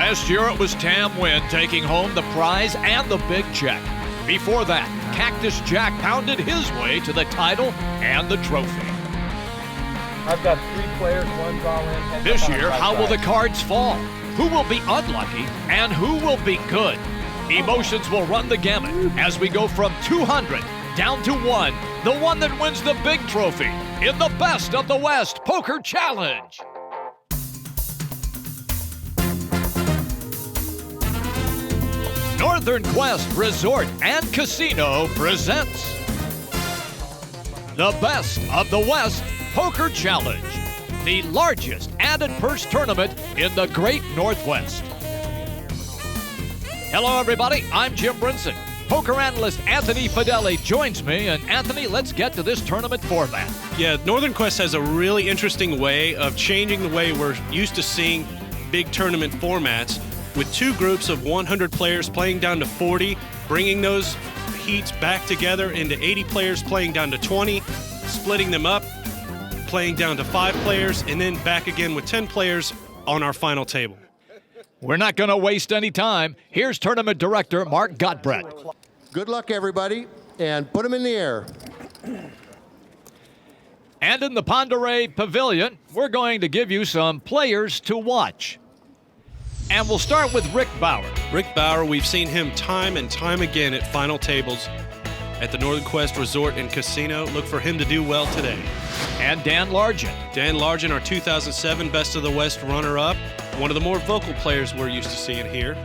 Last year it was Tam Wynn taking home the prize and the big check. Before that, Cactus Jack pounded his way to the title and the trophy. I've got 3 players, one's all in. This year, how will the cards fall? Who will be unlucky and who will be good? Emotions will run the gamut as we go from 200 down to 1, the one that wins the big trophy in the Best of the West Poker Challenge. Northern Quest Resort and Casino presents the Best of the West Poker Challenge, the largest added purse tournament in the Great Northwest. Hello, everybody. I'm Jim Brinson. Poker analyst Anthony Fideli joins me. And Anthony, let's get to this tournament format. Yeah, Northern Quest has a really interesting way of changing the way we're used to seeing big tournament formats, with 2 groups of 100 players playing down to 40, bringing those heats back together into 80 players playing down to 20, splitting them up, playing down to 5 players, and then back again with 10 players on our final table. We're not going to waste any time. Here's tournament director Mark Gottbrett. Good luck, everybody, and put them in the air. And in the Ponderay Pavilion, we're going to give you some players to watch. And we'll start with Rick Bauer. Rick Bauer, we've seen him time and time again at final tables at the Northern Quest Resort and Casino. Look for him to do well today. And Dan Largent. Dan Largent, our 2007 Best of the West runner-up, one of the more vocal players we're used to seeing here.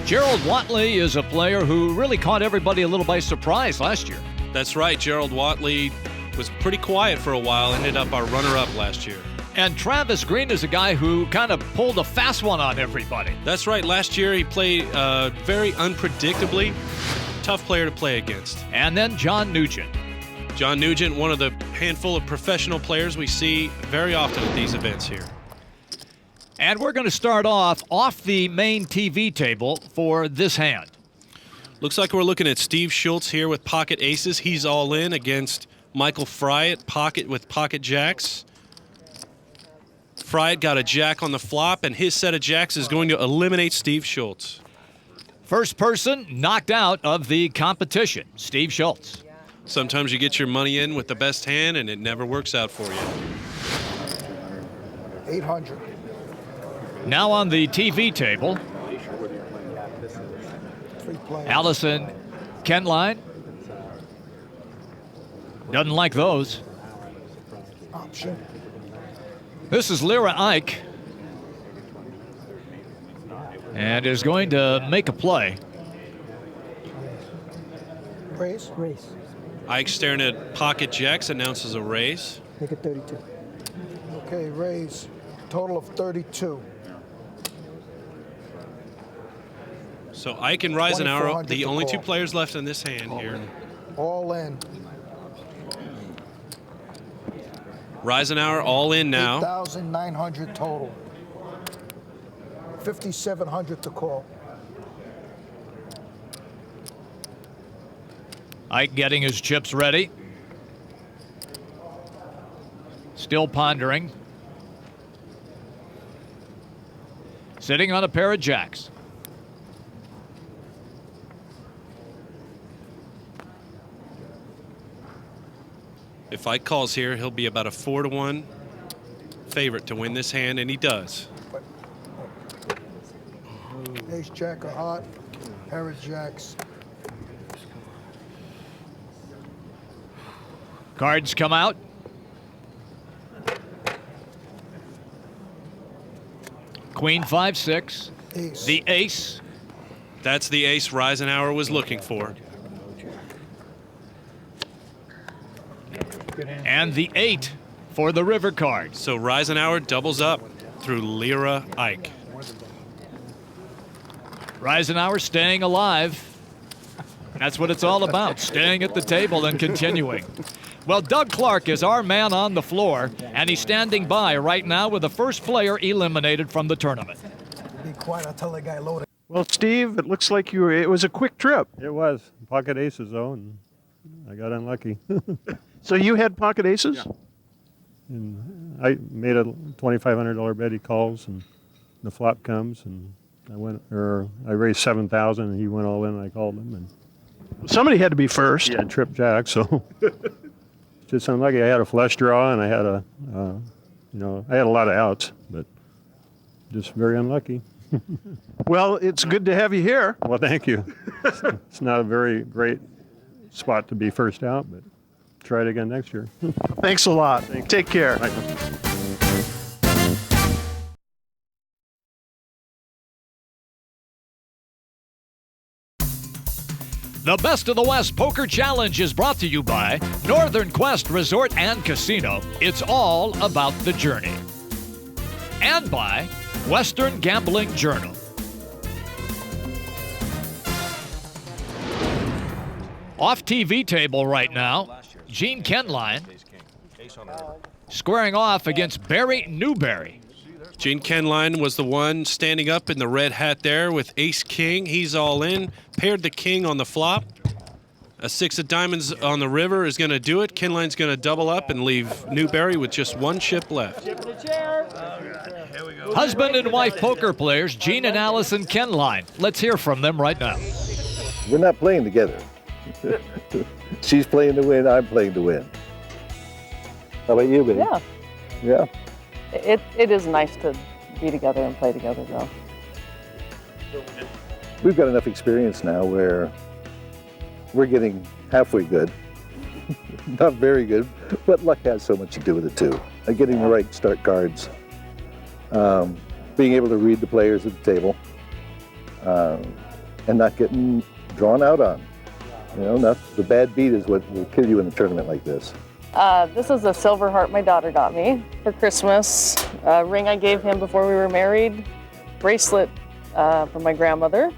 Gerald Watley is a player who really caught everybody a little by surprise last year. That's right. Gerald Watley was pretty quiet for a while, ended up our runner-up last year. And Travis Green is a guy who kind of pulled a fast one on everybody. That's right. Last year he played very unpredictably. Tough player to play against. And then John Nugent. John Nugent, one of the handful of professional players we see very often at these events here. And we're going to start off the main TV table for this hand. Looks like we're looking at Steve Schultz here with pocket aces. He's all in against Michael Fryatt, pocket with pocket jacks. Fryatt got a jack on the flop, and his set of jacks is going to eliminate Steve Schultz. First person knocked out of the competition, Steve Schultz. Sometimes you get your money in with the best hand, and it never works out for you. 800. Now on the TV table, Allison Kenline. Doesn't like those. Option. This is Lyra Ike. And is going to make a play. Raise. Raise. Ike staring at pocket jacks, announces a raise. Make it 32. Okay, raise. Total of 32. So Ike and Reisenauer, the only 2 players left in this hand here. All in. Reisenauer all in now. 8,900 total. 5,700 to call. Ike getting his chips ready. Still pondering. Sitting on a pair of jacks. If Ike calls here, he'll be about a 4-to-1 favorite to win this hand, and he does. Ace jack are hot. Pair of jacks. Cards come out. Queen 5-6. Ace. The ace. That's the ace Reisenauer was looking for. And the 8 for the river card. So Reisenauer doubles up through Lyra Ike. Reisenauer staying alive. That's what it's all about, staying at the table and continuing. Well, Doug Clark is our man on the floor, and he's standing by right now with the first player eliminated from the tournament. Be quiet, I'll tell that guy load it. Well, Steve, it looks like it was a quick trip. It was. Pocket aces, though, and I got unlucky. So you had pocket aces? Yeah. And I made a $2,500 bet. He calls, and the flop comes, and I raised 7,000, and he went all in. And I called him, and Somebody had to be first. he had trip jack, so just unlucky. I had a flush draw, and I had I had a lot of outs, but just very unlucky. Well, it's good to have you here. Well, thank you. It's not a very great spot to be first out, but try it again next year. Thanks a lot. Take care. Bye. The Best of the West Poker Challenge is brought to you by Northern Quest Resort and Casino. It's all about the journey. And by Western Gambling Journal. Off TV table right now, Gene Kenline squaring off against Barry Newberry. Gene Kenline was the one standing up in the red hat there with ace-king. He's all in. Paired the king on the flop. A 6 of diamonds on the river is going to do it. Kenline's going to double up and leave Newberry with just one chip left. Husband and wife poker players, Gene and Allison Kenline. Let's hear from them right now. We're not playing together. She's playing to win, I'm playing to win. How about you, baby? Yeah. Yeah? It is nice to be together and play together, though. We've got enough experience now where we're getting halfway good. Not very good, but luck has so much to do with it, too. Getting the right start cards, being able to read the players at the table, and not getting drawn out on. Not the bad beat is what will kill you in a tournament like this. This is a silver heart my daughter got me for Christmas. A ring I gave him before we were married. Bracelet from my grandmother.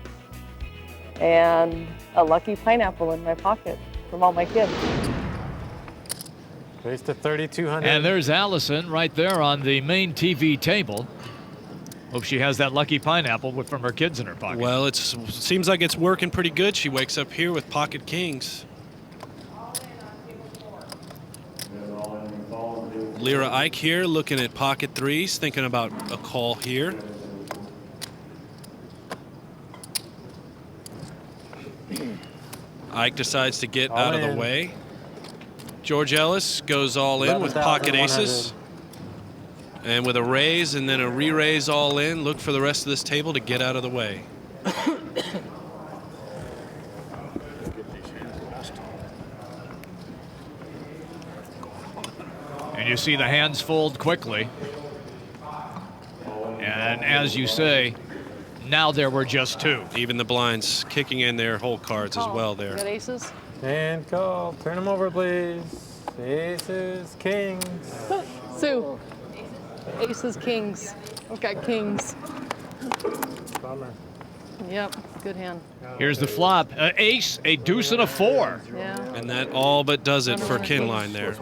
And a lucky pineapple in my pocket from all my kids. Raised to 3,200. And there's Allison right there on the main TV table. Hope she has that lucky pineapple from her kids in her pocket. Well, it seems like it's working pretty good. She wakes up here with pocket kings. Lyra Ike here looking at pocket threes, thinking about a call here. Ike decides to get out of the way. George Ellis goes all in with pocket aces. And with a raise and then a re-raise all in, look for the rest of this table to get out of the way. And you see the hands fold quickly. And as you say, now there were just two. Even the blinds kicking in their whole cards as well there. Got aces? And call. Turn them over, please. Aces, kings. Sue. Aces, kings. I've got kings. Bummer. Yep, good hand. Here's the flop. An ace, a deuce, and a 4. Yeah. And that all but does it for Kenline there.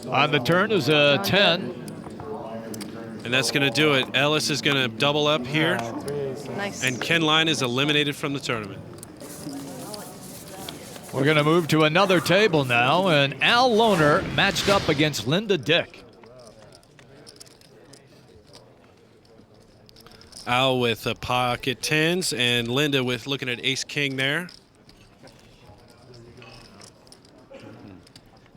On the turn is a 10. And that's going to do it. Ellis is going to double up here. Nice. And Kenline is eliminated from the tournament. We're going to move to another table now, and Al Lohner matched up against Linda Dick. Al with pocket tens, and Linda with looking at ace-king there.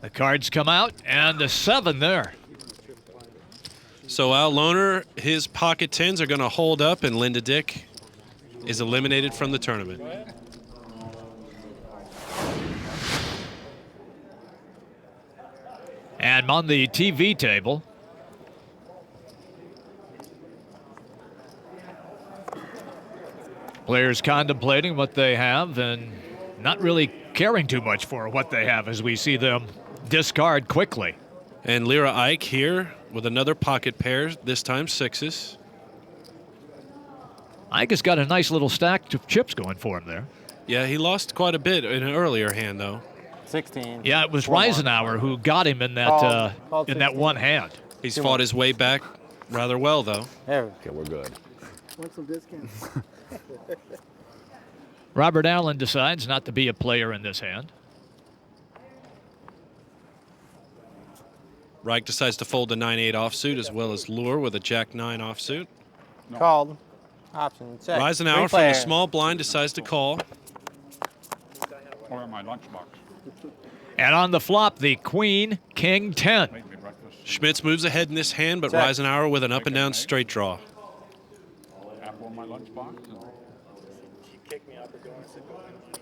The cards come out, and the 7 there. So Al Lohner, his pocket tens are going to hold up, and Linda Dick is eliminated from the tournament. And on the TV table, players contemplating what they have and not really caring too much for what they have as we see them discard quickly. And Lyra Ike here with another pocket pair, this time 6s. Ike has got a nice little stack of chips going for him there. Yeah, he lost quite a bit in an earlier hand, though. 16. Yeah, it was Reisenauer who got him in that in that one hand. He's fought his way back rather well, though. There. Okay, we're good. Want some discounts? Robert Allen decides not to be a player in this hand. Reich decides to fold the 9-8 offsuit as well as Lure with a Jack-9 offsuit. Called. Option. Check. Reisenauer Three from the player. small blind decides to call. Or my lunchbox. And on the flop, the queen, king 10. Made me breakfast. Schmitz moves ahead in this hand, but Check. Reisenauer with an up and down straight draw. Apple in my lunchbox.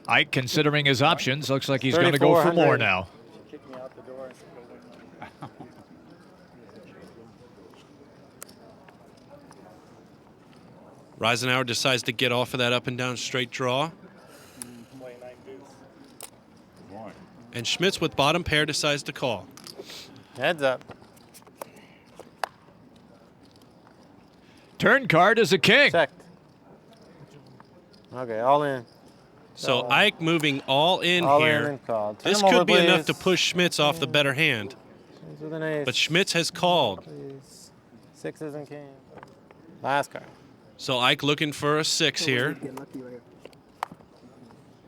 Ike considering his options. Looks like he's going to go for 3,400. more now. Reisenauer decides to get off of that up and down straight draw. Boy. And Schmitz with bottom pair decides to call. Heads up. Turn card is a king. Checked. Okay, all in. So Ike moving all in All here. in and called. Turn This him over, could be enough to please. push Schmitz off the better hand. Kings with an ace. But Schmitz has called. Please. Sixes and kings. Last card. So Ike looking for a 6 here.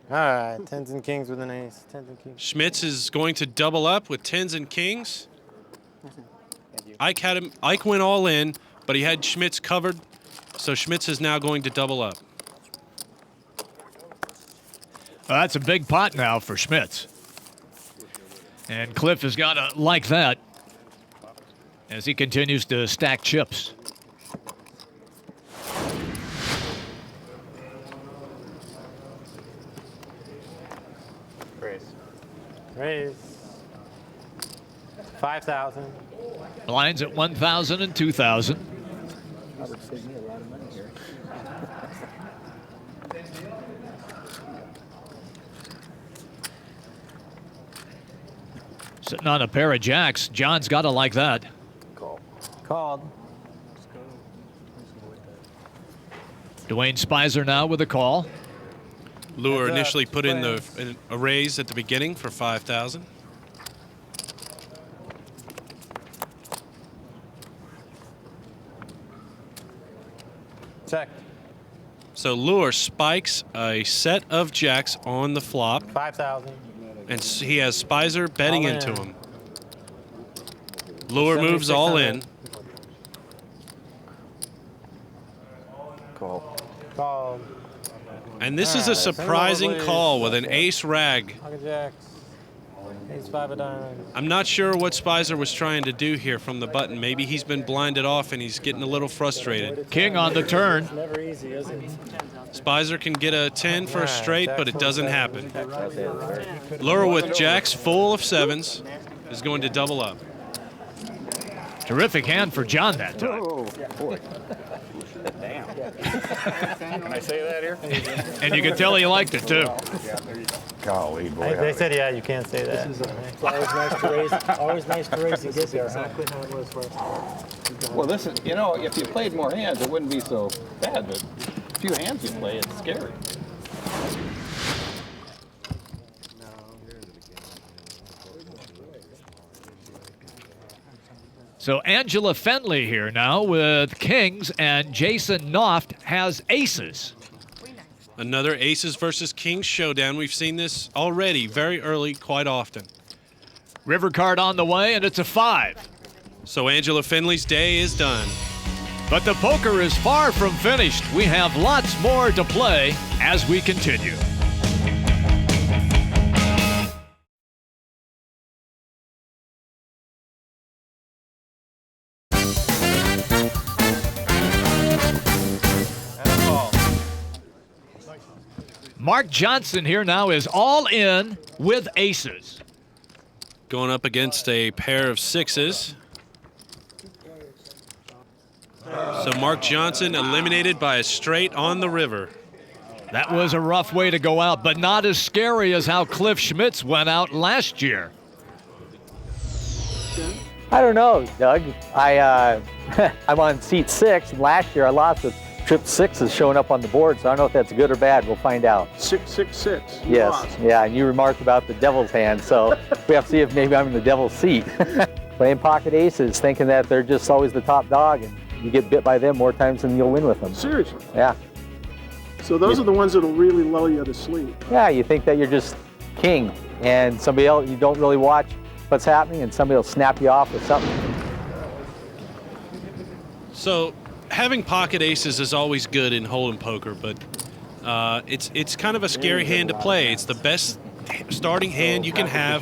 All right, tens and kings with an ace. Tens and kings. Schmitz is going to double up with 10s and kings. Ike went all in, but he had Schmitz covered. So Schmitz is now going to double up. Well, that's a big pot now for Schmitz. And Cliff has got to like that as he continues to stack chips. Raise. 5,000. Blinds at 1,000 and 2,000. Sitting on a pair of jacks. John's got to like that. Called. Dwayne Spicer now with a call. Lure Heads up, initially put in twins. a raise at the beginning for 5,000. Check. So Lure spikes a set of jacks on the flop, 5,000. and he has Spicer betting All into in. him. Lure moves all in. 7,600. Called. And this is a All right, send him over, surprising please. call with an ace rag. Pocket jacks. Ace 5 of diamonds. I'm not sure what Spicer was trying to do here from the button. Maybe he's been blinded off and he's getting a little frustrated. King on the turn. Spicer can get a 10 for a Alright, straight, but it jacks doesn't full happen. seven. Lure with jacks full of 7s is going to double up. Terrific hand for John that time. Can I say that here? And you can tell he liked it too. Golly, boy. They said, yeah, you can't say that. Always nice to raise. Always nice to raise and get there. Exactly how it was for us. Well, this is, you know, if you played more hands, it wouldn't be so bad, but a few hands you play, it's scary. So Angela Fenley here now with kings, and Jason Noft has aces. Another aces versus kings showdown. We've seen this already very early, quite often. River card on the way, and it's a 5. So Angela Finley's day is done. But the poker is far from finished. We have lots more to play as we continue. Mark Johnson here now is all in with aces. Going up against a pair of 6s. So Mark Johnson eliminated by a straight on the river. That was a rough way to go out, but not as scary as how Cliff Schmitz went out last year. I don't know, Doug. I'm on seat 6, and last year I lost with trip 6s showing up on the board, so I don't know if that's good or bad. We'll find out. 666. Yes, yeah, and you remarked about the devil's hand, so we have to see if maybe I'm in the devil's seat. Playing pocket aces, thinking that they're just always the top dog, and you get bit by them more times than you'll win with them. Seriously. Yeah. So those are the ones that'll really lull you to sleep. Yeah, you think that you're just king, and somebody else you don't really watch what's happening, and somebody will snap you off with something. So having pocket aces is always good in hold'em poker, but it's kind of a scary hand to play. It's the best starting hand you can have,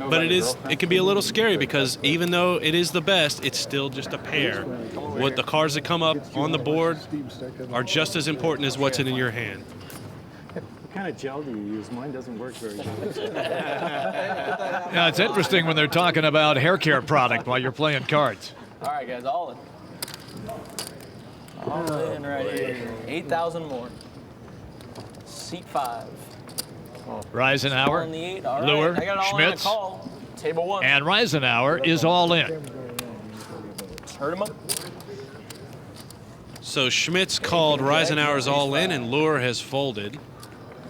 but it can be a little scary because even though it is the best, it's still just a pair. What the cards that come up on the board are just as important as what's in your hand. What kind of gel do you use? Mine doesn't work very good. Yeah, it's interesting when they're talking about hair care product while you're playing cards. All right, guys, all in. All in right here. 8,000 more. Seat 5. Reisenauer, On the 8. All right. Luer, I got it all Schmitz, in a call. Table 1. and Reisenauer is all in. Hurt him up. So Schmitz called Reisenauer's all in, and Luer has folded.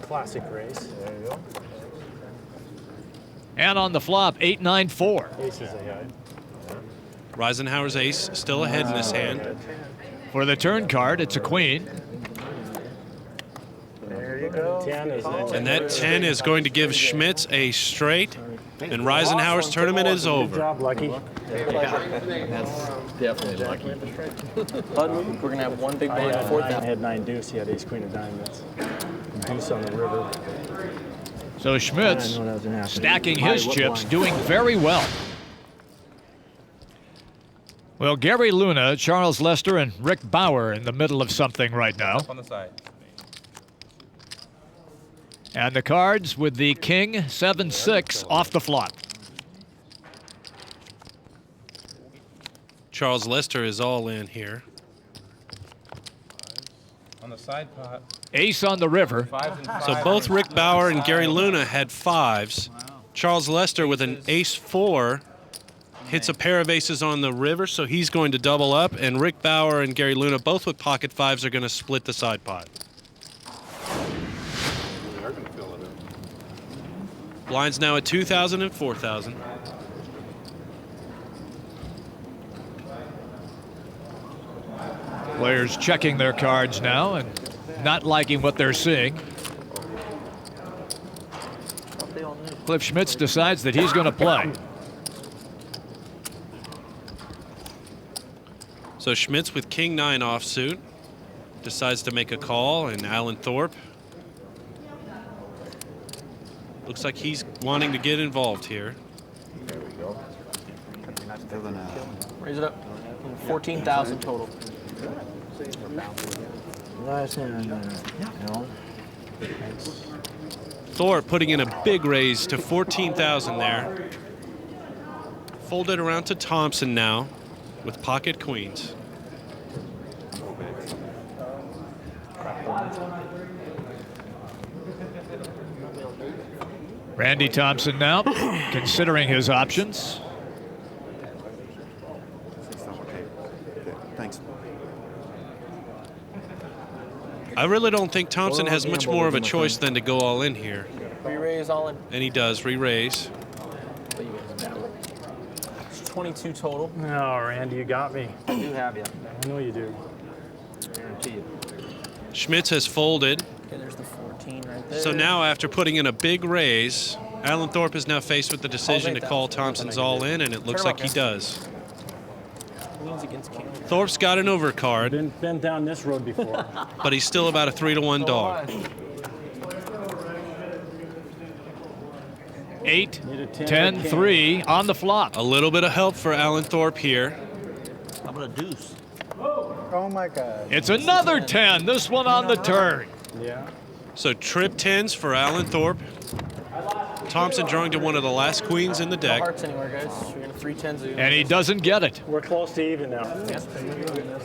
Classic race. There you go. And on the flop, 8-9-4. Aces ahead. Reisenauer's ace still ahead in this hand. For the turn card, it's a queen. There you go. 10 is And that 10 is going to give Schmitz a straight, and Reisenauer's tournament is Good over. job, Lucky. That's definitely lucky. But we're going to have one big blind I fourth had out. nine, had 9 deuce. He had ace queen of diamonds. Deuce on the river. So Schmitz I know that wasn't happening. stacking Why, his what chips, blind? doing very well. Well, Gary Luna, Charles Lester, and Rick Bauer in the middle of something right now. On the side. And the cards with the king 7-6 off the flop. Charles Lester is all in here. On the side pot. Ace on the river. 5 and 5. So both Rick Bauer and Gary Luna had 5s. Charles Lester with an ace-4 hits a pair of aces on the river, so he's going to double up, and Rick Bauer and Gary Luna, both with pocket 5s, are going to split the side pot. Blinds now at 2,000 and 4,000. Players checking their cards now and not liking what they're seeing. Cliff Schmitz decides that he's going to play. So Schmitz with king 9 offsuit decides to make a call, and Alan Thorpe looks like he's wanting to get involved here. There we go. Raise it up. 14,000 total. Thorpe putting in a big raise to 14,000 there. Folded around to Thompson now with pocket queens. Randy Thompson now considering his options. Thanks. I really don't think Thompson has much more of a choice than to go all in here. Re-raise all in. And he does re-raise. It's 22 total. No, Randy, you got me. I do have you. I know you do. Guarantee it. Schmitz has folded. Okay, there's the 14 right there. So now after putting in a big raise, Alan Thorpe is now faced with the decision to call Thompson's all in, and it looks like he does. Queens against king. Thorpe's got an overcard, Been down this road before. but he's still about a 3-to-1 dog. 8, 10, 3 on the flop. A little bit of help for Alan Thorpe here. How about a deuce? Oh my God. It's another 10, this one on the turn. Yeah. So trip 10s for Alan Thorpe. Thompson drawing to one of the last queens in the No deck. hearts anywhere, guys. We're going to 3 10s. And he doesn't get it. We're close to even now.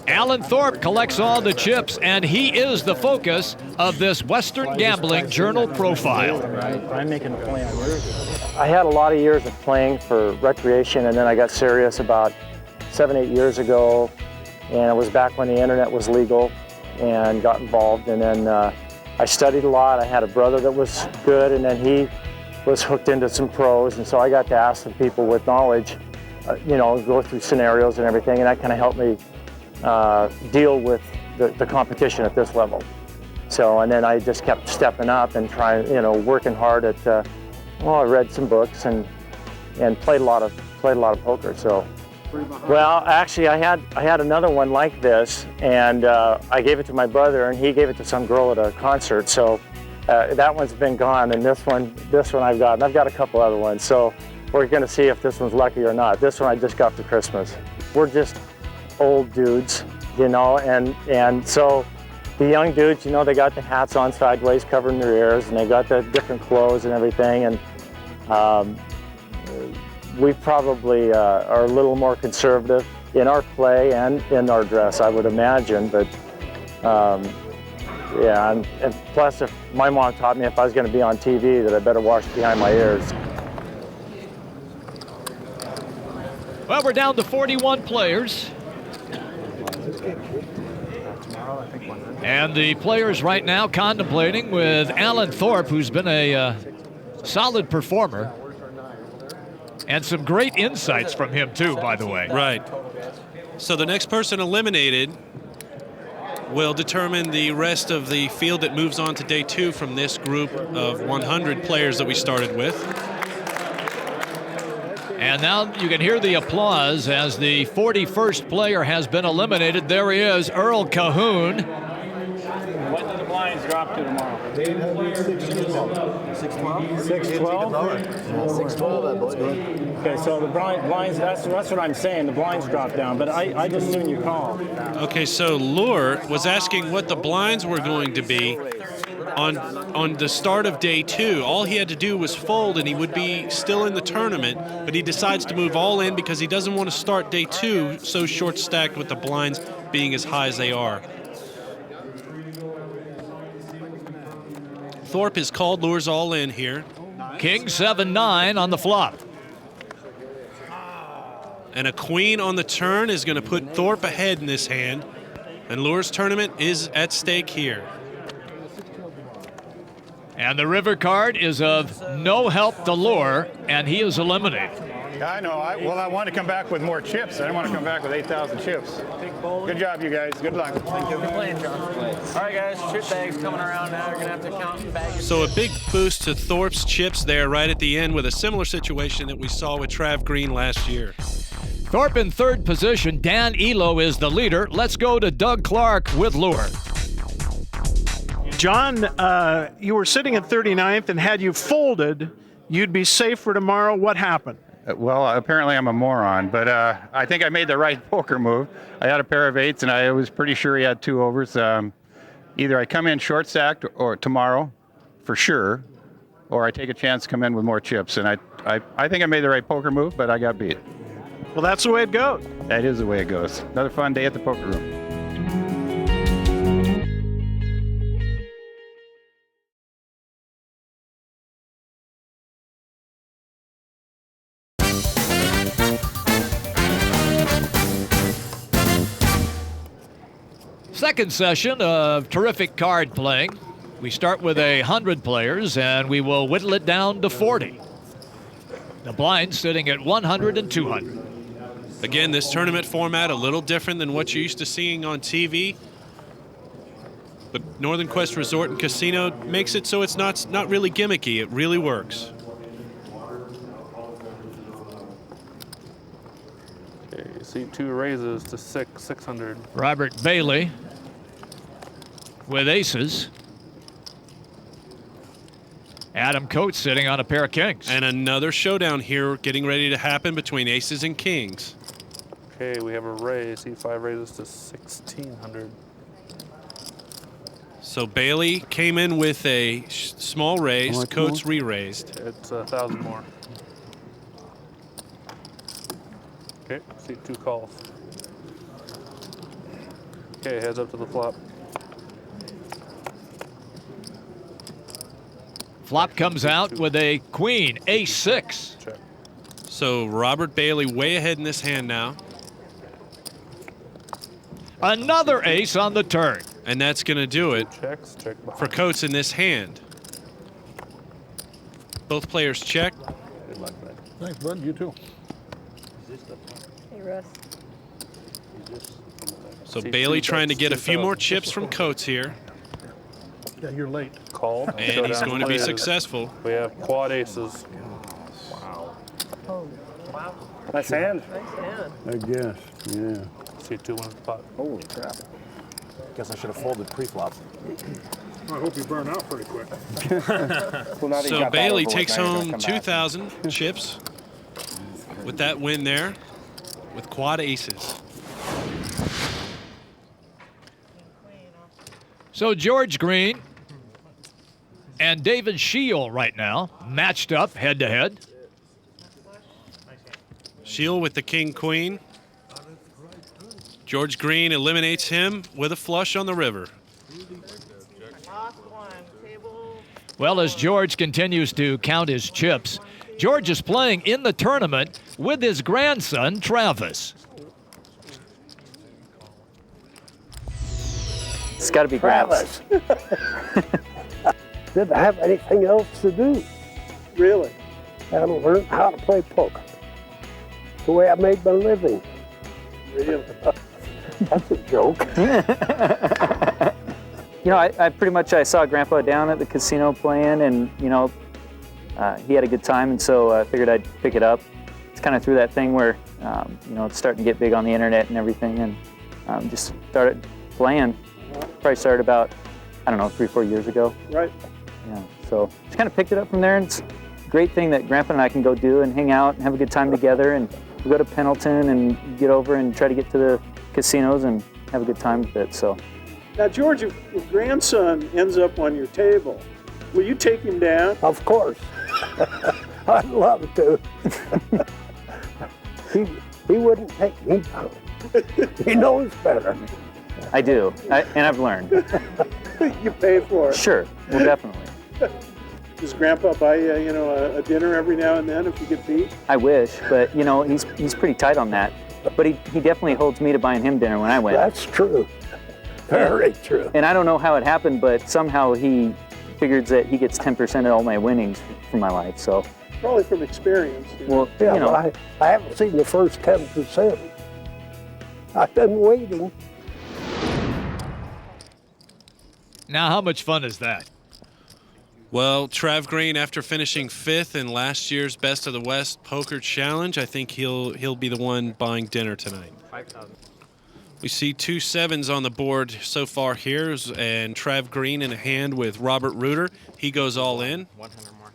Alan Thorpe collects all the chips, and he is the focus of this Western Gambling Journal profile. I'm making a plan. I had a lot of years of playing for recreation, and then I got serious about 7, 8 years ago, and it was back when the internet was legal, and got involved. And then I studied a lot. I had a brother that was good, and then he was hooked into some pros, and so I got to ask some people with knowledge, go through scenarios and everything, and that kind of helped me deal with the competition at this level. So, and then I just kept stepping up and trying, working hard at, I read some books and and played a lot of poker. So, well, actually, I had another one like this, and I gave it to my brother, and he gave it to some girl at a concert. So that one's been gone, and this one I've got, and I've got a couple other ones. So we're going to see if this one's lucky or not. This one I just got for Christmas. We're just old dudes, you know, and so the young dudes, you know, they got the hats on sideways covering their ears, and they got the different clothes and everything, and we probably are a little more conservative in our play and in our dress, I would imagine. But yeah, and plus, if my mom taught me if I was going to be on TV that I better wash behind my ears. Well, we're down to 41 players. And the players right now contemplating with Alan Thorpe, who's been a solid performer. And some great insights from him, too, by the way. Right. So the next person eliminated will determine the rest of the field that moves on to day 2 from this group of 100 players that we started with. And now you can hear the applause as the 41st player has been eliminated. There he is, Earl Cahoon. What do the blinds drop to tomorrow? 612? 612, I believe. Okay, so the blinds, that's what I'm saying. The blinds drop down, but I just soon you call. Okay, so Lure was asking what the blinds were going to be on the start of day 2. All he had to do was fold and he would be still in the tournament, but he decides to move all in because he doesn't want to start day 2 so short stacked with the blinds being as high as they are. Thorpe has called Lure's all in here. King 7-9 on the flop. And a queen on the turn is going to put Thorpe ahead in this hand. And Lure's tournament is at stake here. And the river card is of no help to Lure, and he is eliminated. I know. I want to come back with more chips. I didn't want to come back with 8,000 chips. Good job, you guys. Good luck. Thank you. Good playing, John. All right, guys. Chip bags coming around now. You're going to have to count bags. So a big boost to Thorpe's chips there right at the end with a similar situation that we saw with Trav Green last year. Thorpe in 3rd position. Dan Elo is the leader. Let's go to Doug Clark with Lure. John, you were sitting at 39th, and had you folded, you'd be safe for tomorrow. What happened? Well, apparently I'm a moron, but I think I made the right poker move. I had a pair of 8s, and I was pretty sure he had 2 overs. Either I come in short stacked or tomorrow, for sure, or I take a chance to come in with more chips. And I think I made the right poker move, but I got beat. Well, that's the way it goes. That is the way it goes. Another fun day at the poker room. Second session of terrific card playing. We start with 100 players, and we will whittle it down to 40. The blinds sitting at 100 and 200. Again, this tournament format a little different than what you're used to seeing on TV. But Northern Quest Resort and Casino makes it so it's not really gimmicky. It really works. Okay, you see 2 raises to 600. Robert Bailey with aces. Adam Coates sitting on a pair of kings. And another showdown here getting ready to happen between aces and kings. Okay, we have a raise. See 5 raises to 1,600. So Bailey came in with a small raise. Coates re-raised. It's 1,000 more. Okay, see 2 calls. Okay, heads up to the flop. Flop comes out with a queen, ace-6. Check. So Robert Bailey way ahead in this hand now. Another ace on the turn. And that's going to do it Checks, check for Coates in this hand. Both players check. Good luck, bud. Thanks, bud. You too. Hey, Russ. So Bailey trying to get a few more chips from Coates here. Yeah, you're late. Called. And he's going to be successful. We have quad aces. Wow. Nice hand. I guess, yeah. See 2 wins the pot. Holy crap. Guess I should have folded pre-flop. I hope you burn out pretty quick. Well, now that you So got that Bailey over with, takes now you're gonna home come back. 2,000 chips with that win there with quad aces. So George Green and David Shield right now matched up head to head. Shield with the king-queen. George Green eliminates him with a flush on the river. Well, as George continues to count his chips, George is playing in the tournament with his grandson, Travis. It's got to be Gramps. Didn't have anything else to do. Really? And learned how to play poker. The way I made my living. Really? That's a joke. You know, I pretty much I saw Grandpa down at the casino playing, and you know, he had a good time, and so I figured I'd pick it up. It's kind of through that thing where you know, it's starting to get big on the internet and everything, and just started playing. Probably started about, I don't know, 3 or 4 years ago. Right. Yeah. So just kind of picked it up from there, and it's a great thing that Grandpa and I can go do and hang out and have a good time together, and we go to Pendleton and get over and try to get to the casinos and have a good time with it. So. Now, George, if your grandson ends up on your table, will you take him down? Of course. I'd love to. he wouldn't take me down. He knows better. I do, and I've learned. You pay for it. Sure, well, definitely. Does Grandpa buy you know, a dinner every now and then if you get beat? I wish, but you know, he's pretty tight on that. But he definitely holds me to buying him dinner when I win. That's true. Very true. And I don't know how it happened, but somehow he figures that he gets 10% of all my winnings from my life. So Probably from experience. well, Yeah, you know, but I haven't seen the first 10%. I've been waiting. Now, how much fun is that? Well, Trav Green, after finishing 5th in last year's Best of the West Poker Challenge, I think he'll be the one buying dinner tonight. 5,000. We see 2 sevens on the board so far here, and Trav Green in a hand with Robert Reuter. He goes all in. 100 more.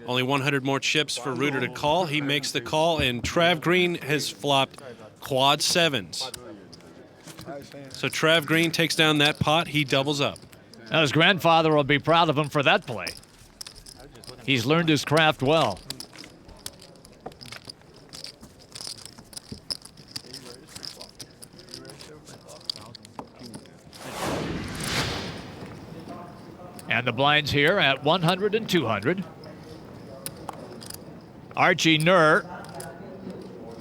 Only 100 more chips for Reuter to call. He makes the call, and Trav Green has flopped quad sevens. So Trav Green takes down that pot. He doubles up. Now, his grandfather will be proud of him for that play. He's learned his craft well. And the blinds here at 100 and 200. Archie Nur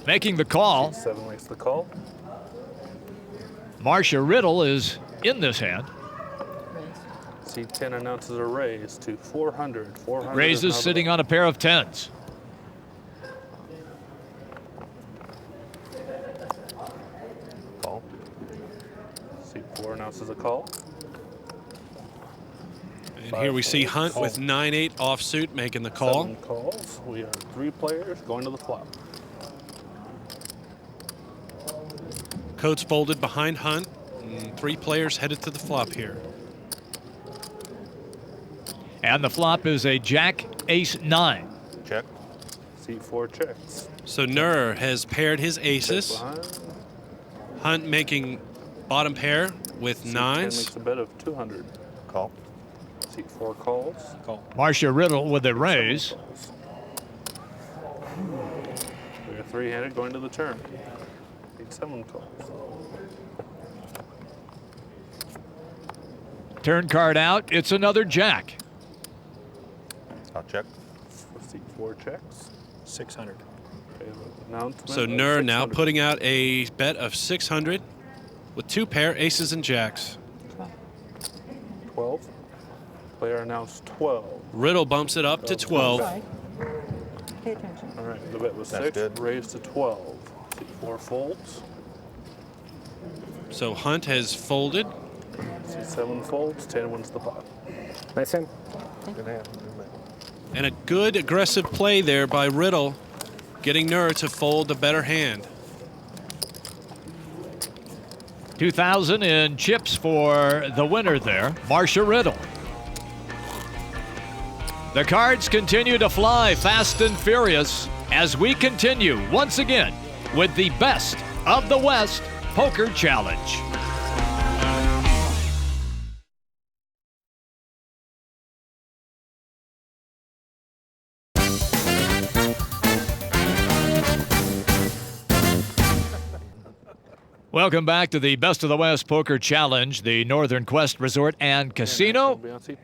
making the call. 7 makes the call. Marcia Riddle is in this hand. C10 announces a raise to 400. 400 Raises sitting on a pair of 10s. Call. C4 announces a call. And here we see Hunt with 9-8 offsuit making the call. 7 calls. We are 3 players going to the flop. Coats folded behind Hunt. And 3 players headed to the flop here. And the flop is a Jack Ace 9. Check. C4 checks. So Nur has paired his aces. Hunt making bottom pair with C10 nines. makes a bet of 200. Call. C4 calls. Call. Marcia Riddle with a raise. We are 3-handed going to the turn. 7 calls. Turn card out. It's another Jack. I'll check. C4 checks. 600. So Nur now putting out a bet of 600 with 2 pair aces and jacks. 12. Player announced 12. Riddle bumps it up to 12. Pay attention. All right, the bet was That's 6, good. raised to 12. C4 folds. So Hunt has folded. C7 folds, 10 wins the pot. Nice hand. Good hand. And a good aggressive play there by Riddle getting Nur to fold the better hand. 2,000 in chips for the winner there, Marcia Riddle. The cards continue to fly fast and furious as we continue once again with the Best of the West Poker Challenge. Welcome back to the Best of the West Poker Challenge, the Northern Quest Resort and Casino,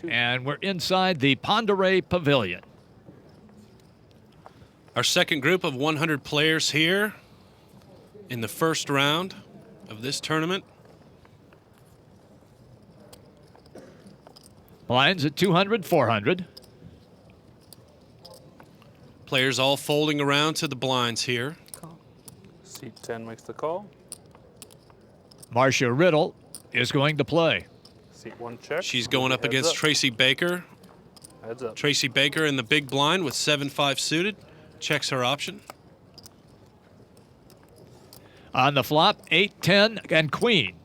and we're inside the Ponderay Pavilion. Our second group of 100 players here in the first round of this tournament. Blinds at 200, 400. Players all folding around to the blinds here. Seat 10 makes the call. Marcia Riddle is going to play. Seat 1 check. She's going up against Tracy Baker. Heads up. Tracy Baker in the big blind with 7-5 suited. Checks her option. On the flop, 8, 10, and queen.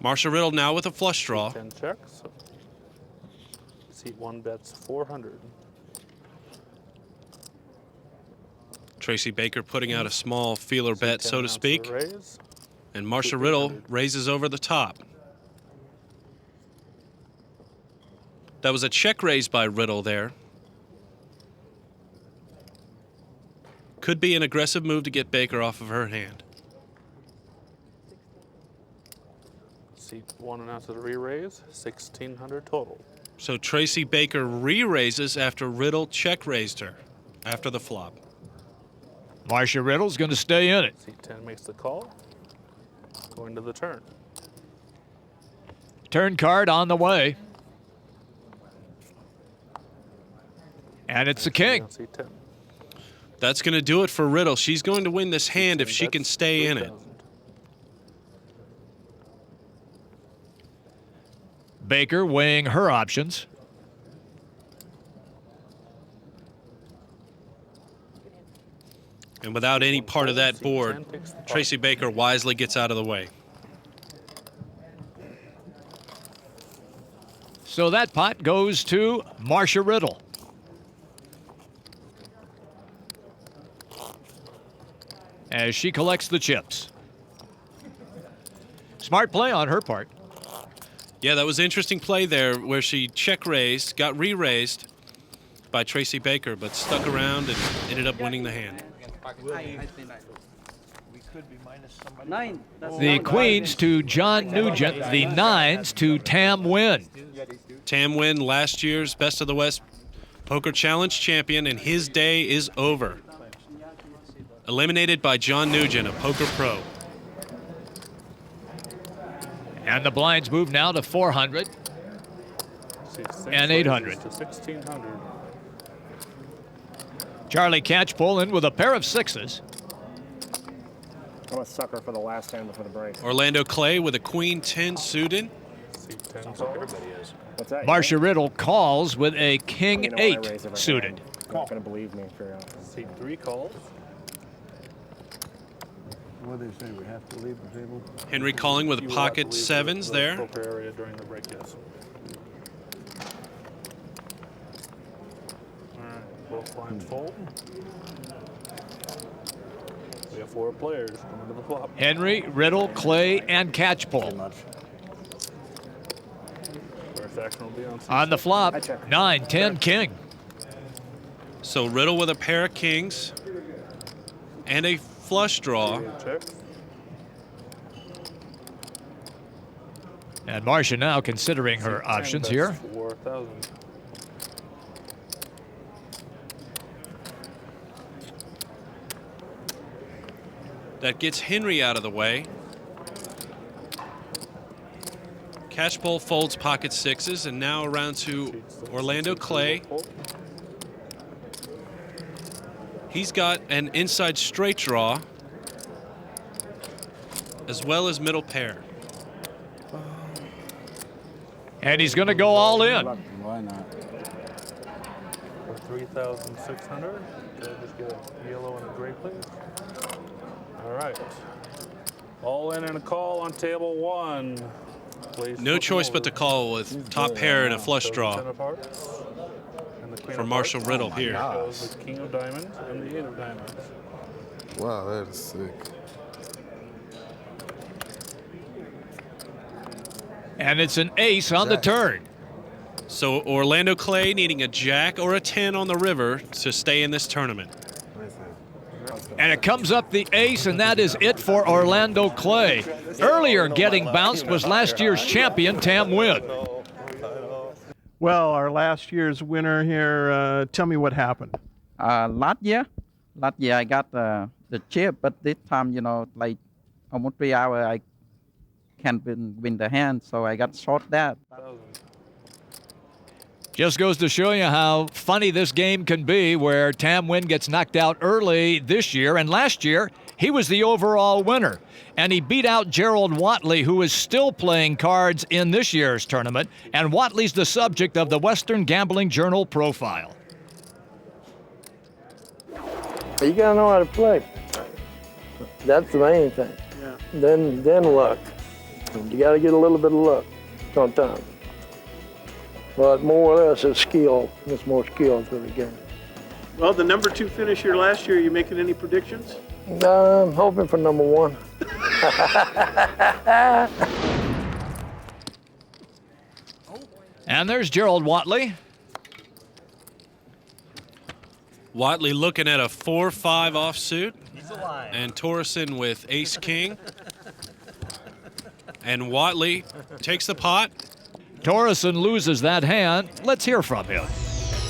Marcia Riddle now with a flush draw. 10 checks. Seat 1 bets 400. Tracy Baker putting out a small feeler bet, so to speak. Raise. And Marcia Riddle raises over the top. That was a check raise by Riddle there. Could be an aggressive move to get Baker off of her hand. Seat 1 announces a re-raise. 1,600 total. So Tracy Baker re-raises after Riddle check raised her after the flop. Marcia Riddle's going to stay in it. Seat 10 makes the call. Going to the turn. Turn card on the way. And it's the king. Seat 10. That's going to do it for Riddle. She's going to win this hand if she can stay in it. Baker weighing her options. And without any part of that board, Tracy Baker wisely gets out of the way. So that pot goes to Marcia Riddle. As she collects the chips. Smart play on her part. Yeah, that was an interesting play there where she check raised, got re-raised by Tracy Baker, but stuck around and ended up winning the hand. The queens to John Nugent, the nines to Tam Nguyen. Tam Nguyen, last year's Best of the West Poker Challenge champion, and his day is over. Eliminated by John Nugent, a poker pro. And the blinds move now to 400 and 800. To 1,600. Charlie Catchpole in with a pair of sixes. I'm a sucker for the last hand before the break. Orlando Clay with a queen 10 suited. Seat 10 call. What's that? Marcia Riddle calls with a king 8 suited. You're not going to believe me for Seat 3 calls. What do they say? We have to leave the table? Henry calling with pocket sevens there. Poker area during the break, yes. All right, both lines fold. We have 4 players coming to the flop. Henry, Riddle, Clay, and Catchpole. First action will be on the flop, 9, 10, king. So Riddle with a pair of kings and a flush draw. And Marcia now considering her options here. 4,000. That gets Henry out of the way. Catchpole folds pocket sixes, and now around to Orlando Clay. He's got an inside straight draw, as well as middle pair. And he's going to go all in. Why not? For 3,600. Could I just get a yellow and a gray, please? All right. All in and a call on table 1. Please. No choice but to call with top pair and a flush draw for Marshall Riddle here. Goes the king of diamonds and the 8 of diamonds. Wow, that is sick. And it's an ace on the turn. So Orlando Clay needing a jack or a 10 on the river to stay in this tournament. And it comes up the ace, and that is it for Orlando Clay. Earlier getting bounced was last year's champion, Tam Nguyen. Well, our last year's winner here, tell me what happened. Last year I got the chip, but this time, you know, like almost 3 hours, I can't win the hand, so I got short that. Just goes to show you how funny this game can be, where Tam Nguyen gets knocked out early this year, and last year he was the overall winner. And he beat out Gerald Watley, who is still playing cards in this year's tournament, and Watley's the subject of the Western Gambling Journal profile. You gotta know how to play. That's the main thing. Yeah. Then luck. You gotta get a little bit of luck sometimes. But more or less it's skill. It's more skill to the game. Well, the number 2 finish here last year, you making any predictions? I'm hoping for number 1. And there's Gerald Watley. Watley looking at a 4-5 offsuit. And Torreson with ace-king. And Watley takes the pot. Torreson loses that hand. Let's hear from him.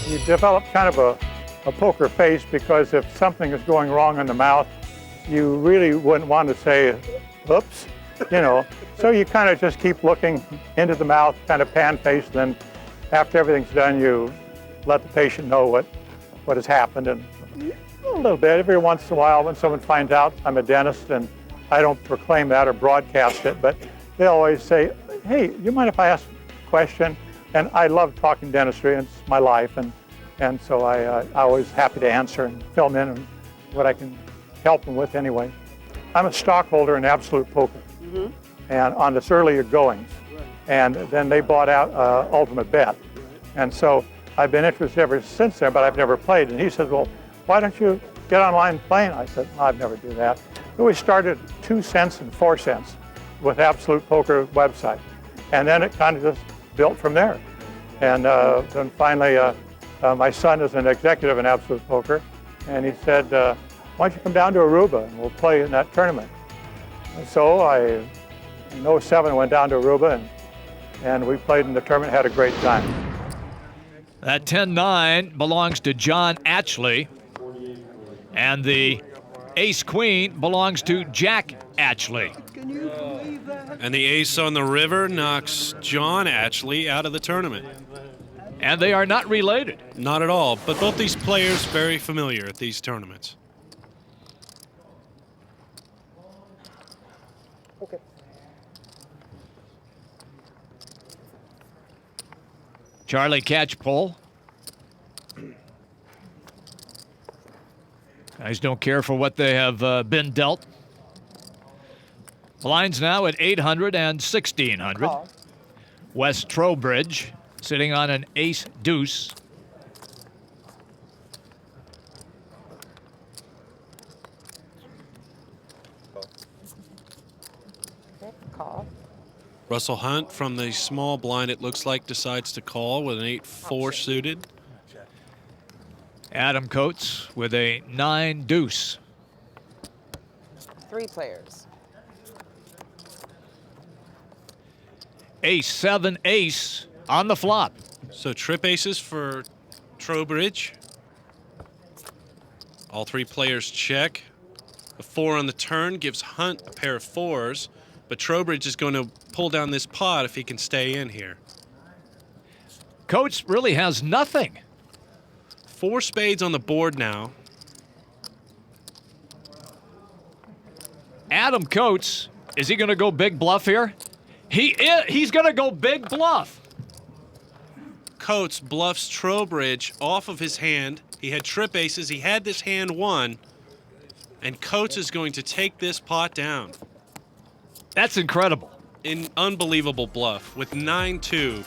You develop kind of a poker face, because if something is going wrong in the mouth, you really wouldn't want to say, oops, you know. So you kind of just keep looking into the mouth, kind of pan face, then after everything's done, you let the patient know what has happened. And a little bit, every once in a while, when someone finds out I'm a dentist, and I don't proclaim that or broadcast it, but they always say, hey, you mind if I ask a question? And I love talking dentistry, and it's my life, and so I always happy to answer and fill them in on what I can help them with anyway. I'm a stockholder in Absolute Poker, and on its earlier goings, and then they bought out Ultimate Bet, and so I've been interested ever since then, but I've never played. And he said, well, why don't you get online playing? I said, no, I'd never do that. But we started 2 cents and 4 cents with Absolute Poker website, and then it kind of just built from there. And then finally, my son is an executive in Absolute Poker, and he said, why don't you come down to Aruba and we'll play in that tournament. And so in 07, I went down to Aruba, and we played in the tournament, had a great time. That 10-9 belongs to John Atchley, and the ace-queen belongs to Jack Atchley. And the ace on the river knocks John Atchley out of the tournament. And they are not related. Not at all, but both these players very familiar at these tournaments. Okay. Charlie Catchpole. Guys don't care for what they have been dealt. Blinds now at 800 and 1600. Wes Trowbridge sitting on an ace-deuce. Call. Russell Hunt from the small blind, it looks like, decides to call with an 8-4 suited. Adam Coates with a 9-deuce. 3 players. Ace-7 ace on the flop. So trip aces for Trowbridge. All 3 players check. A 4 on the turn gives Hunt a pair of 4s, but Trowbridge is going to pull down this pot if he can stay in here. Coates really has nothing. 4 spades on the board now. Adam Coates, is he going to go big bluff here? He's going to go big bluff. Coates bluffs Trowbridge off of his hand. He had trip aces. He had this hand won. And Coates is going to take this pot down. That's incredible. An unbelievable bluff with 9-2.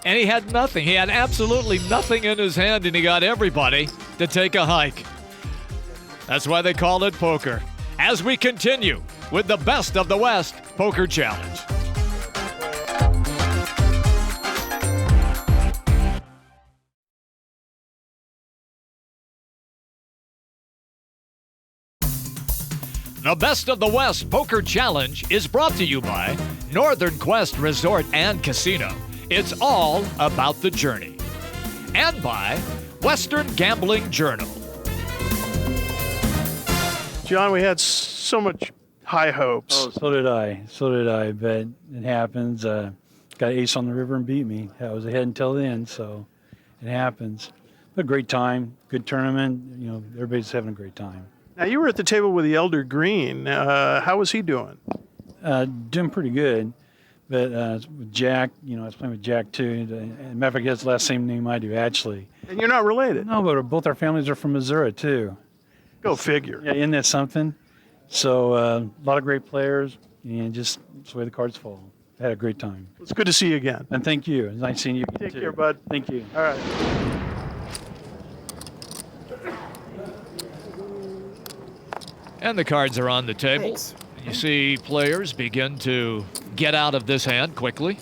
And he had nothing. He had absolutely nothing in his hand, and he got everybody to take a hike. That's why they call it poker. As we continue with the Best of the West Poker Challenge. The Best of the West Poker Challenge is brought to you by Northern Quest Resort and Casino. It's all about the journey. And by Western Gambling Journal. John, we had so much high hopes. Oh, so did I. So did I. But it happens. Got ace on the river and beat me. I was ahead until the end, so it happens. A great time, good tournament. You know, everybody's having a great time. Now, you were at the table with the Elder Green. How was he doing? Doing pretty good. But with Jack, you know, I was playing with Jack too. And matter of fact, he has the last same name I do, actually. And you're not related? No, but both our families are from Missouri too. Go figure. Yeah, isn't that something? So a lot of great players, and just that's the way the cards fall. I had a great time. It's good to see you again. And thank you. It's nice seeing you again, Take too. care, bud. Thank you. All right. And the cards are on the table. Thanks. You see players begin to get out of this hand quickly.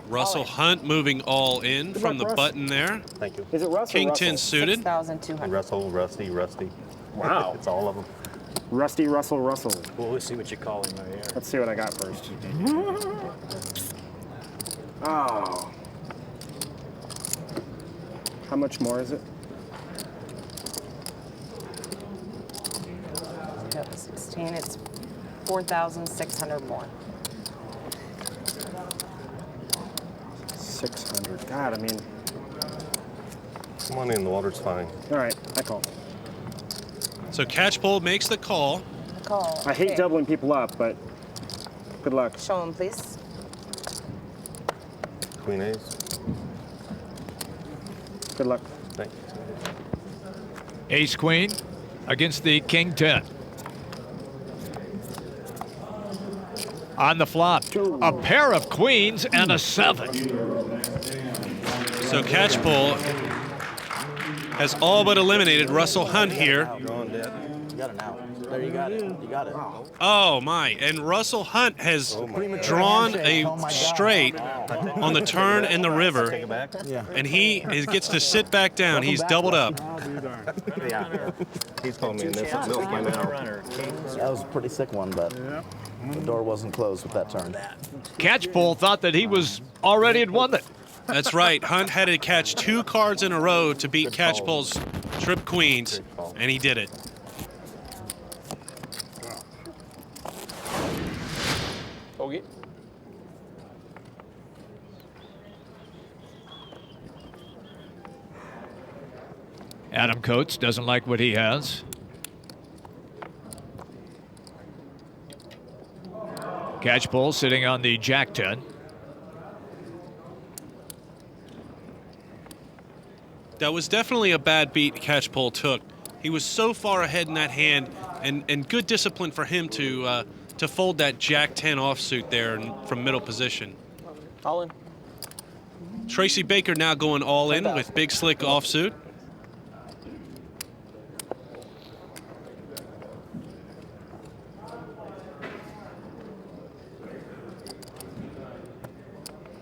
Russell Hunt moving all in from the button there. Thank you. Is it Russell? King 10 suited. 6,200. Russell, Rusty, Rusty. Wow. It's all of them. Rusty, Russell, Russell. Well, we'll see what you call him right here. Let's see what I got first. Oh. How much more is it? Got the 16. It's 4,600 more. 600. God, I mean. Come on in, the water's fine. All right, I call. So Catchpole makes the call. Call. I hate Okay. doubling people up, but good luck. Show him, please. Queen Ace. Good luck. Thank you. Ace Queen against the King 10. On the flop, a pair of queens and a 7. So Catchpole has all but eliminated Russell Hunt here. You got it now. There, you got it. You got it. Oh my, and Russell Hunt has drawn a straight on the turn and the river, and he gets to sit back down. He's doubled up. He's calling me in this milk by now. That was a pretty sick one, but the door wasn't closed with that turn. Catchpole thought that he was already had won it. That's right. Hunt had to catch 2 cards in a row to beat Catchpole's trip queens, and he did it. Okay. Adam Coates doesn't like what he has. Catchpole sitting on the Jack 10. That was definitely a bad beat Catchpole took. He was so far ahead in that hand, and good discipline for him to fold that Jack 10 offsuit there from middle position. All in. Tracy Baker now going all in with big slick offsuit.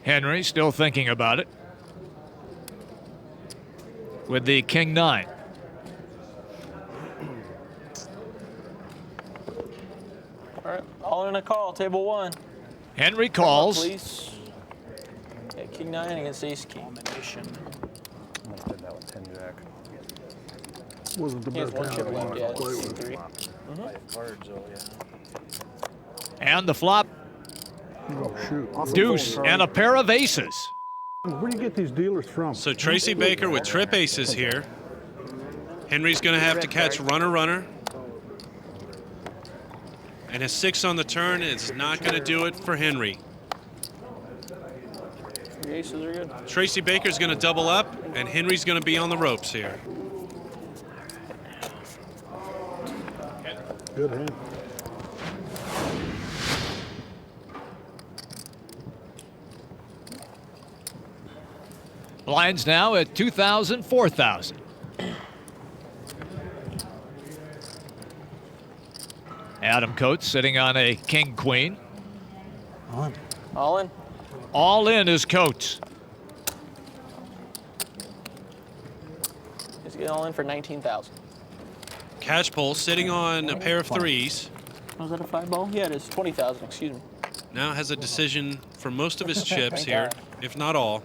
Henry still thinking about it. With the King 9. All right. All in a call. Table 1. Henry calls. Come on, please. Okay, King 9 against Ace King. Almost did that with 10 Jack. Wasn't the He has best one hand chip I left. wanted Yeah, to play it's with. 3. Cards, oh yeah. And the flop. Oh, shoot. Deuce and a pair of aces. Where do you get these dealers from? So Tracy Baker with trip aces here. Henry's going to have to catch runner. And a 6 on the turn is not going to do it for Henry. The aces are good. Tracy Baker's going to double up, and Henry's going to be on the ropes here. Good hand. Blinds now at 2,000, 4,000. Adam Coates sitting on a king-queen. All in. All in is Coates. Let's get all in for 19,000. Catchpole sitting on a pair of 3s. Was that a 5-ball? Yeah, it is. 20,000, excuse me. Now has a decision for most of his chips Thank here, God. if not all.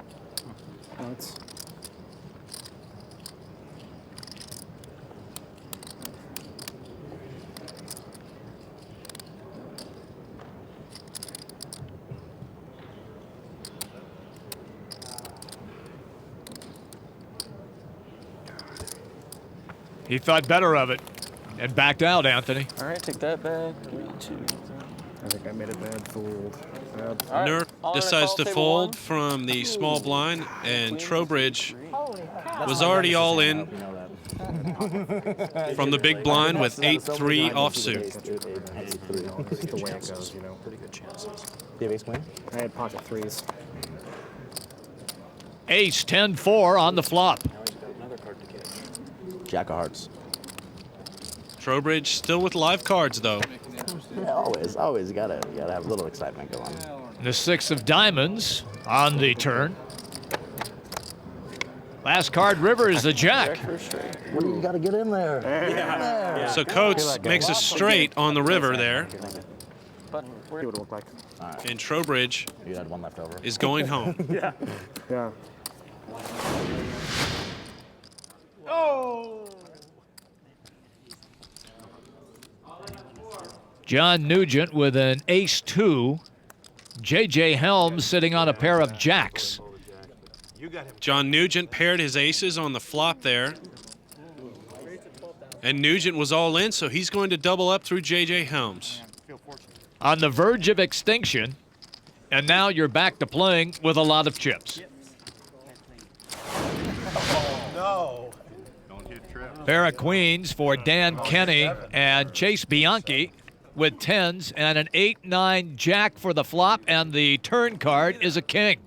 He thought better of it and backed out, Anthony. All right, take that back. Give me 2. I think I made a bad fold. Nerf decides to fold from the small blind, and Trowbridge was already all in from the big blind with 8-3 offsuit. That's the way it goes, you know. Pretty good chances. Do you have ace queen? I had pocket 3s. Ace 10-4 on the flop. Jack of hearts. Trowbridge still with live cards, though. Yeah, always gotta have a little excitement going. The 6 of diamonds on the turn. Last card, river, is the jack. What do you got to get in there? Yeah. So Coates makes a straight on the river there. What would it look like? And Trowbridge You had one left over. is going home. Yeah. Yeah. John Nugent with an ace-2. J.J. Helms sitting on a pair of jacks. John Nugent paired his aces on the flop there. And Nugent was all in, so he's going to double up through J.J. Helms. On the verge of extinction, and now you're back to playing with a lot of chips. No. Pair of queens for Dan Kenny and Chase Bianchi with 10s and an 8-9 jack for the flop, and the turn card is a king.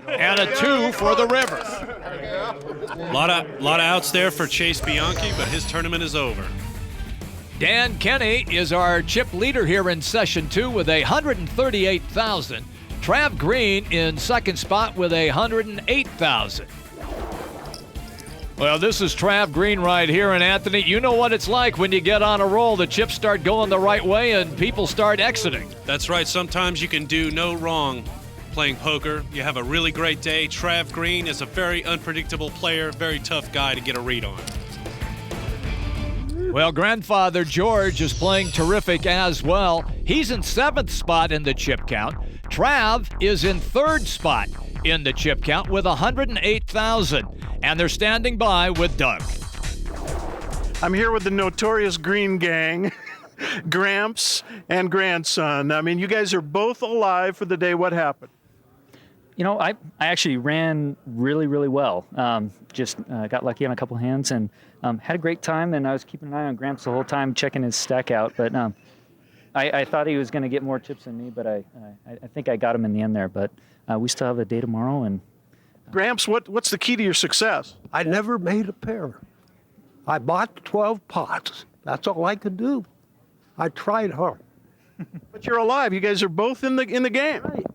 And a 2 for the river. A lot of outs there for Chase Bianchi, but his tournament is over. Dan Kenny is our chip leader here in session 2 with 138,000. Trav Green in second spot with 108,000. Well, this is Trav Green right here, and Anthony, you know what it's like when you get on a roll. The chips start going the right way and people start exiting. That's right. Sometimes you can do no wrong playing poker. You have a really great day. Trav Green is a very unpredictable player, very tough guy to get a read on. Well, grandfather George is playing terrific as well. He's in 7th spot in the chip count. Trav is in 3rd spot in the chip count with 108,000. And they're standing by with Doug. I'm here with the notorious Green Gang, Gramps and grandson. I mean, you guys are both alive for the day. What happened? You know, I actually ran really, really well. Just got lucky on a couple hands and had a great time. And I was keeping an eye on Gramps the whole time, checking his stack out. But I thought he was going to get more chips than me, but I think I got him in the end there. But we still have a day tomorrow. And Gramps, what's the key to your success? I never made a pair. I bought 12 pots. That's all I could do. I tried hard. But you're alive. You guys are both in the game. Right.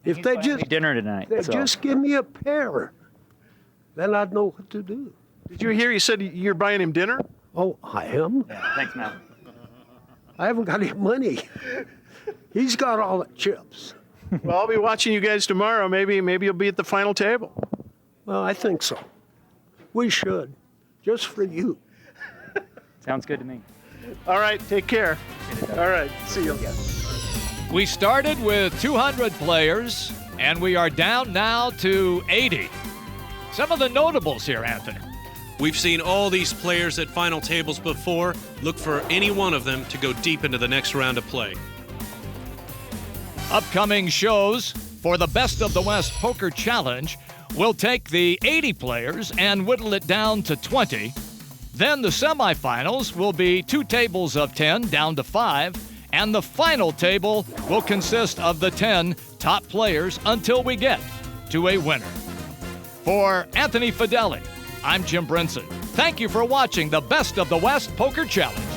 If they just dinner tonight, just give me a pair, then I'd know what to do. Did you hear you said you're buying him dinner? Oh, I am? Yeah, thanks, man. I haven't got any money. He's got all the chips. Well, I'll be watching you guys tomorrow. Maybe you'll be at the final table. Well, I think so. We should, just for you. Sounds good to me. All right, take care. All right, see you. We started with 200 players, and we are down now to 80. Some of the notables here, Anthony. We've seen all these players at final tables before. Look for any one of them to go deep into the next round of play. Upcoming shows for the Best of the West Poker Challenge, we'll take the 80 players and whittle it down to 20. Then the semifinals will be 2 tables of 10 down to 5, and the final table will consist of the 10 top players until we get to a winner. For Anthony Fedeli, I'm Jim Brinson. Thank you for watching the Best of the West Poker Challenge.